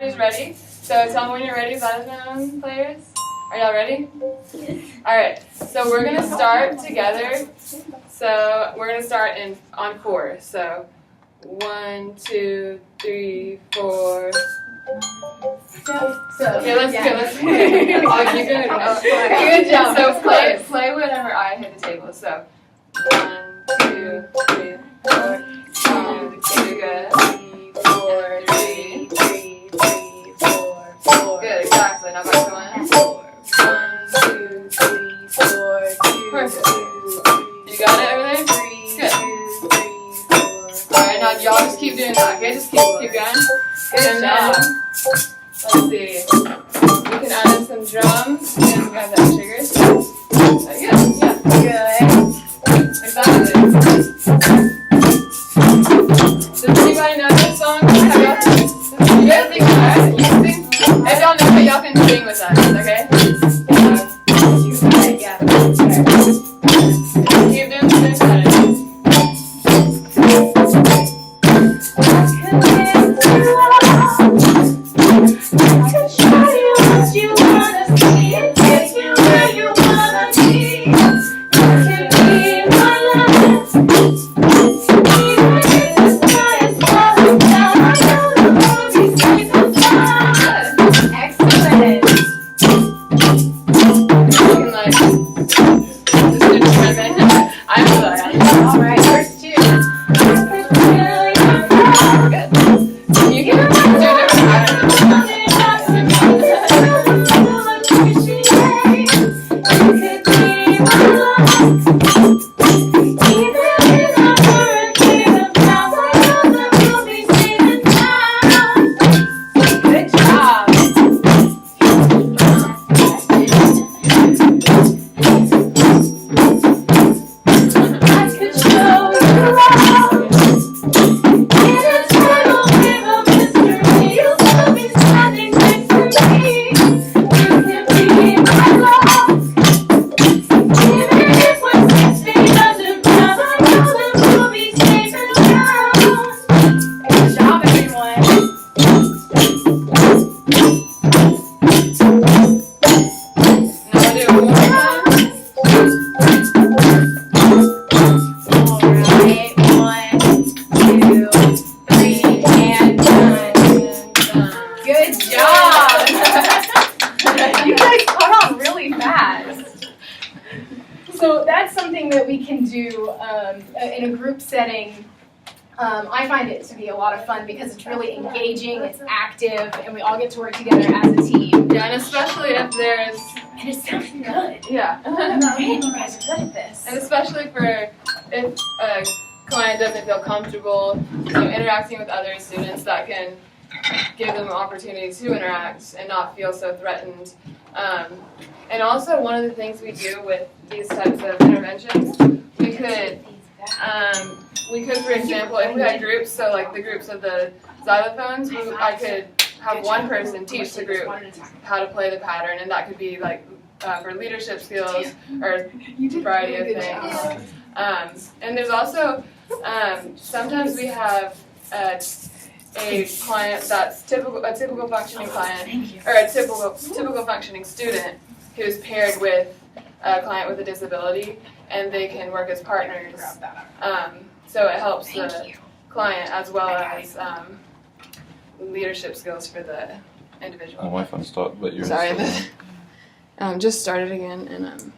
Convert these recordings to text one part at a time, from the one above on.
Who's ready? So tell me when you're ready, xylophone players. Are y'all ready? Yes. Alright, so we're going to start together. So we're going to start on 4. So 1, 2, 3, 4. Okay, let's go. I'll keep doing it. Good job. So play whenever I hit the table. So 1, 2, 3, 4. 2, 2, good. 4, 3, 3, 4. Good, exactly. Now back to 1. 1, 2, 3, 4, 2. Perfect. You got it over there? Good. Alright, now y'all just keep doing that, okay? Just keep going. Good job. Let's see. We can add in some drums and we have that triggers. Yeah. Good. Exactly. Does anybody know this song? You guys sing that? You can sing? If y'all know it, y'all can sing with us, okay? Yeah. Keep doing the same pattern. So that's something that we can do in a group setting. I find it to be a lot of fun because it's really engaging, it's active, and we all get to work together as a team. Yeah, and especially if there's... And it sounds good. Yeah. Man, you guys are good at this. And especially for if a client doesn't feel comfortable interacting with other students, that can give them an opportunity to interact and not feel so threatened. And also, one of the things we do with these types of interventions, we could, for example, if we had groups, so like the groups of the xylophones, I could have one person teach the group how to play the pattern, and that could be like for leadership skills or a variety of things. And there's also, sometimes we have a client that's a typical functioning client, or a typical functioning student who's paired with a client with a disability, and they can work as partners. So it helps the client as well as leadership skills for the individual. My wife unstopped, but you're sorry. Just started again, and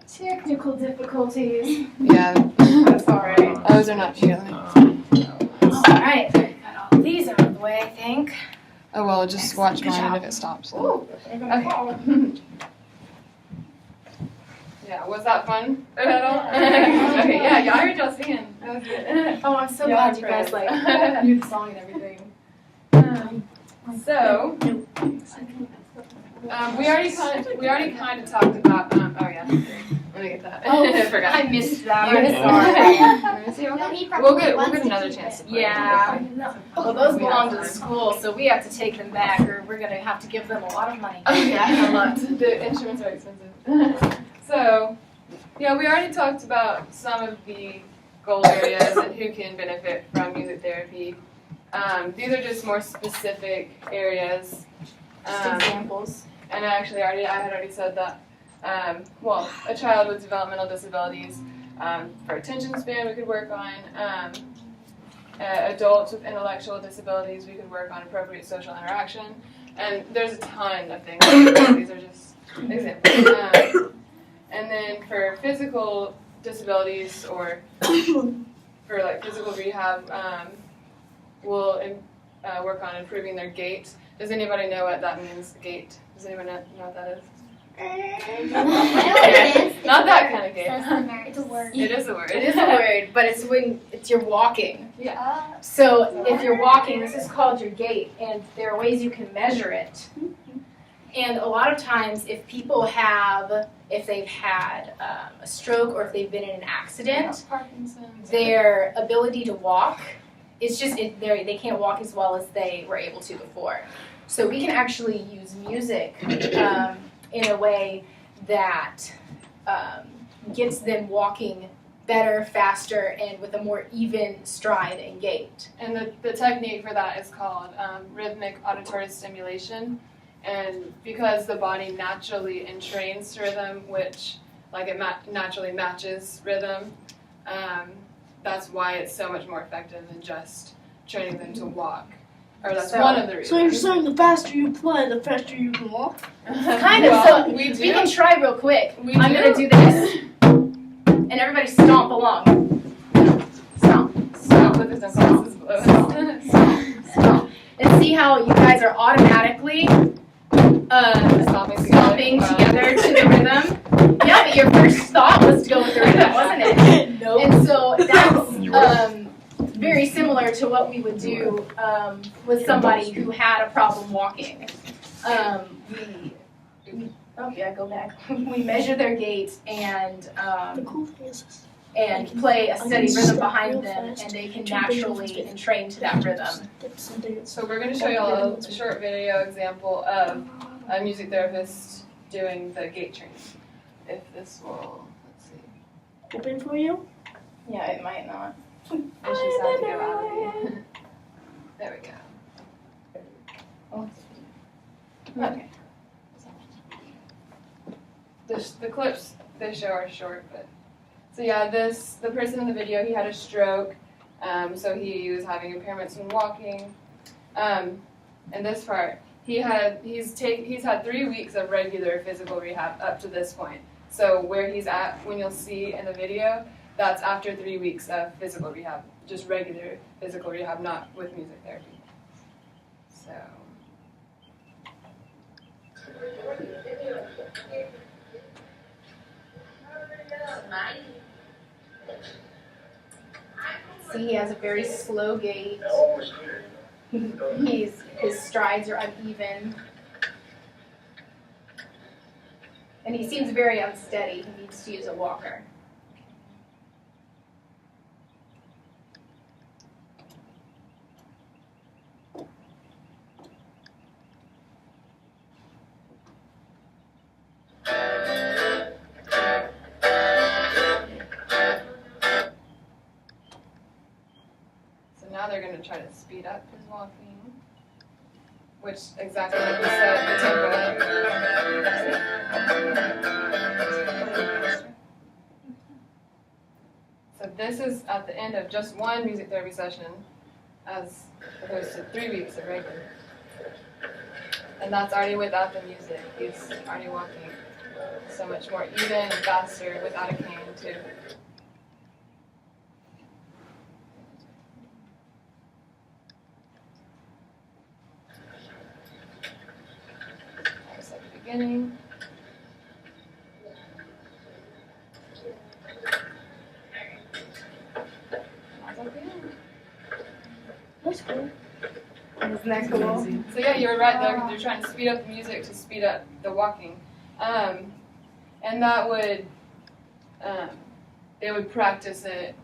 technical difficulties. Yeah, that's all right. Those are not feeling. All right, got all these out of the way, I think. Oh well, just watch mine, and if it stops. Ooh, okay. Yeah, was that fun at all? Okay, yeah, I heard y'all singing. That was good. Oh, I'm so glad you guys knew the song and everything. So, we already kind of talked about. Oh yeah, let me get that. Oh, I forgot. I missed that. I'm sorry. We'll get another chance. To play. Yeah. Well, those belong to the school, so we have to take them back, or we're gonna have to give them a lot of money. Oh yeah, a lot. The instruments are expensive. So, yeah, we already talked about some of the goal areas and who can benefit from music therapy. These are just more specific areas. Just examples. And actually, I had already said that. Well, a child with developmental disabilities, for attention span, we could work on. Adults with intellectual disabilities, we could work on appropriate social interaction. And there's a ton of things. These are just examples. And then for physical disabilities, or for like physical rehab, we'll work on improving their gait. Does anybody know what that means, gait? Does anyone know what that is? Not that kind of gait. It's a word. It is a word. It is a word, but it's when you're walking. Yeah. So if you're walking, this is called your gait, and there are ways you can measure it. And a lot of times, if they've had a stroke or if they've been in an accident, Parkinson's. their ability to walk, they can't walk as well as they were able to before. So we can actually use music in a way that gets them walking better, faster, and with a more even stride and gait. And the technique for that is called rhythmic auditory stimulation. And because the body naturally entrains to rhythm, which it naturally matches rhythm, that's why it's so much more effective than just training them to walk. Or that's one of the reasons. So you're saying the faster you play, the faster you can walk? Kind of. Well, So we we can try real quick. We I'm do. going to do this. And everybody stomp along. Stomp. Stop with the glasses below. Stomp. And see how you guys are automatically stomping together to the rhythm. Yeah, but your first thought was to go with the rhythm, wasn't it? Nope. And so that's very similar to what we would do with somebody who had a problem walking. Go back. We measure their gait and The cool thing is this. and play a steady rhythm behind them, and they can naturally entrain to that rhythm. So we're going to show you all a short video example of a music therapist doing the gait training. If this will, let's see. Open for you? Yeah, it might not. And she's had to go out of the. There we go. Okay. The clips they show are short, but so yeah, the person in the video, he had a stroke, so he was having impairments in walking. And this part, he's had 3 weeks of regular physical rehab up to this point. So where he's at, when you'll see in the video, that's after 3 weeks of physical rehab, just regular physical rehab, not with music therapy. So. See, he has a very slow gait. His strides are uneven. And he seems very unsteady. He needs to use a walker. Now they're going to try to speed up his walking, which exactly like we said, the tempo. So this is at the end of just one music therapy session, as opposed to 3 weeks of regular. And that's already without the music. He's already walking so much more even and faster without a cane too. Beginning. That's cool. Isn't that cool? So yeah, you were right there. They're trying to speed up the music to speed up the walking, and that would they would practice it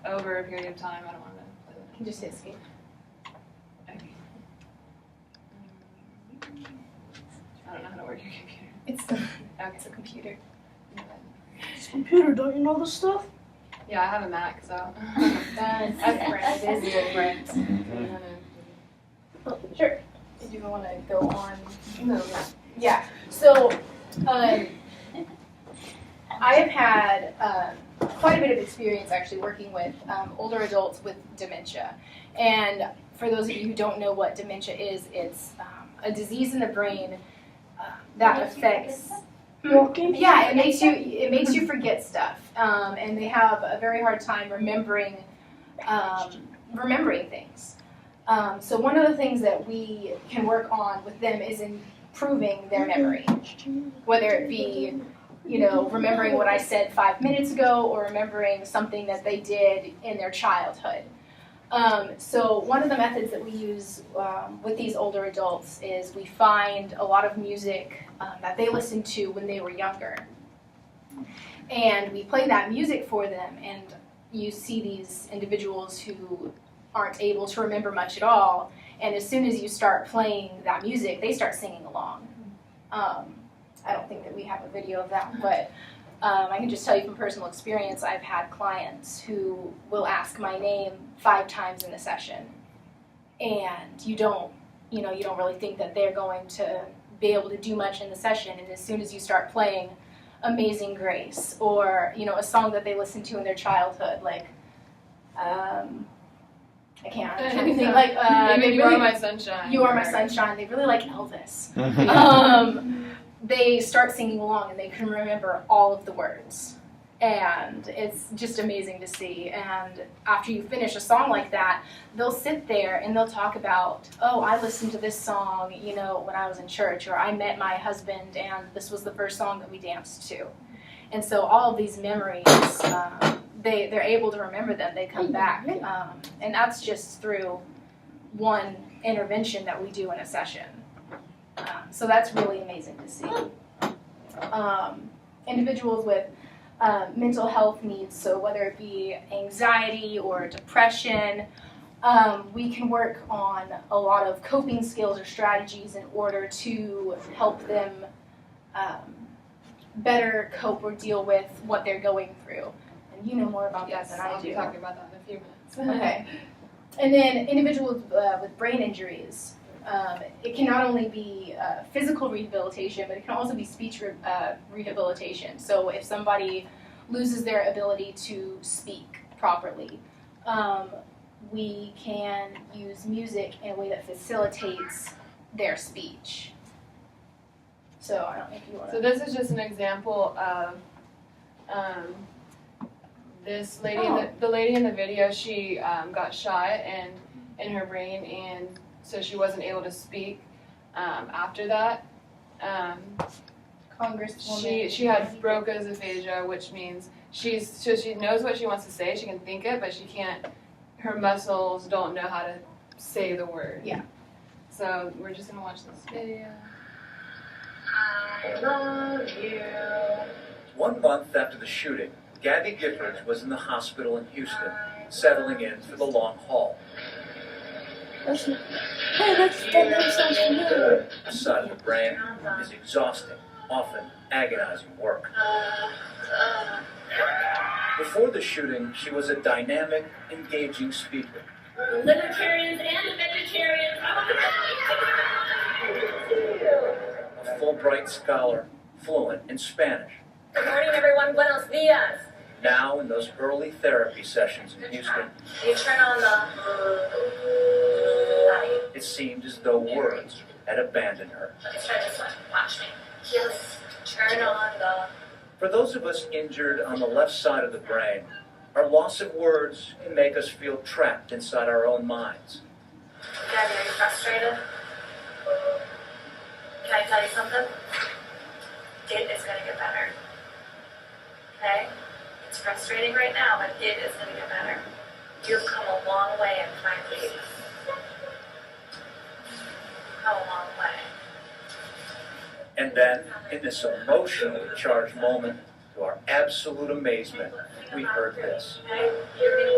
over a period of time. I don't want to. Just hit escape. I don't know how to work your computer. It's a computer. It's a computer, don't you know this stuff? Yeah, I have a Mac, so. That's different. It is different. Sure. Did you want to go on? No. Yeah. So, I have had quite a bit of experience actually working with older adults with dementia. And for those of you who don't know what dementia is, it's a disease in the brain that affects. Yeah, it makes you forget stuff, and they have a very hard time remembering things. So one of the things that we can work on with them is improving their memory, whether it be, remembering what I said 5 minutes ago or remembering something that they did in their childhood. So one of the methods that we use with these older adults is we find a lot of music that they listened to when they were younger. And we play that music for them, and you see these individuals who aren't able to remember much at all, and as soon as you start playing that music, they start singing along. I don't think that we have a video of that, but I can just tell you from personal experience, I've had clients who will ask my name 5 times in a session, and you don't really think that they're going to be able to do much in the session, and as soon as you start playing Amazing Grace, or a song that they listened to in their childhood, like I'm trying to think, like Maybe You Are My Sunshine. You Are My Sunshine. They really like Elvis. They start singing along and they can remember all of the words. And it's just amazing to see. And after you finish a song like that, they'll sit there and they'll talk about, oh, I listened to this song, when I was in church, or I met my husband and this was the first song that we danced to. And so all of these memories, they're able to remember them. They come back. And that's just through one intervention that we do in a session. So that's really amazing to see. Individuals with mental health needs, so whether it be anxiety or depression, we can work on a lot of coping skills or strategies in order to help them better cope or deal with what they're going through. And you know more about that than I do. I'll be talking about that in a few minutes. Okay. And then individuals with brain injuries, it can not only be physical rehabilitation, but it can also be speech rehabilitation. So if somebody loses their ability to speak properly, we can use music in a way that facilitates their speech. So I don't know if you want to... So this is just an example of this lady. The lady in the video, she got shot in her brain, and so she wasn't able to speak after that. Congresswoman. She had Broca's aphasia, which means she knows what she wants to say. She can think it, but she can't. Her muscles don't know how to say the word. Yeah. So we're just gonna watch this video. I love you. 1 month after the shooting, Gabby Giffords was in the hospital in Houston, settling in for the long haul. That sounds familiar. The side of the brain is exhausting, often agonizing work. Before the shooting, she was a dynamic, engaging speaker. The libertarians and the vegetarians. A Fulbright scholar, fluent in Spanish. Good morning, everyone. Buenos dias. Now, in those early therapy sessions in Houston, You turn on the light. it seemed as though words had abandoned her. Let's try this one. Watch me. Just turn on the... For those of us injured on the left side of the brain, our loss of words can make us feel trapped inside our own minds. Gabby, are you frustrated? Can I tell you something? It is going to get better. Okay? It's frustrating right now, but it is going to get better. You've come a long way in 5 weeks. Come a long way. And then, in this emotionally charged moment, to our absolute amazement, we heard this. Okay? You're going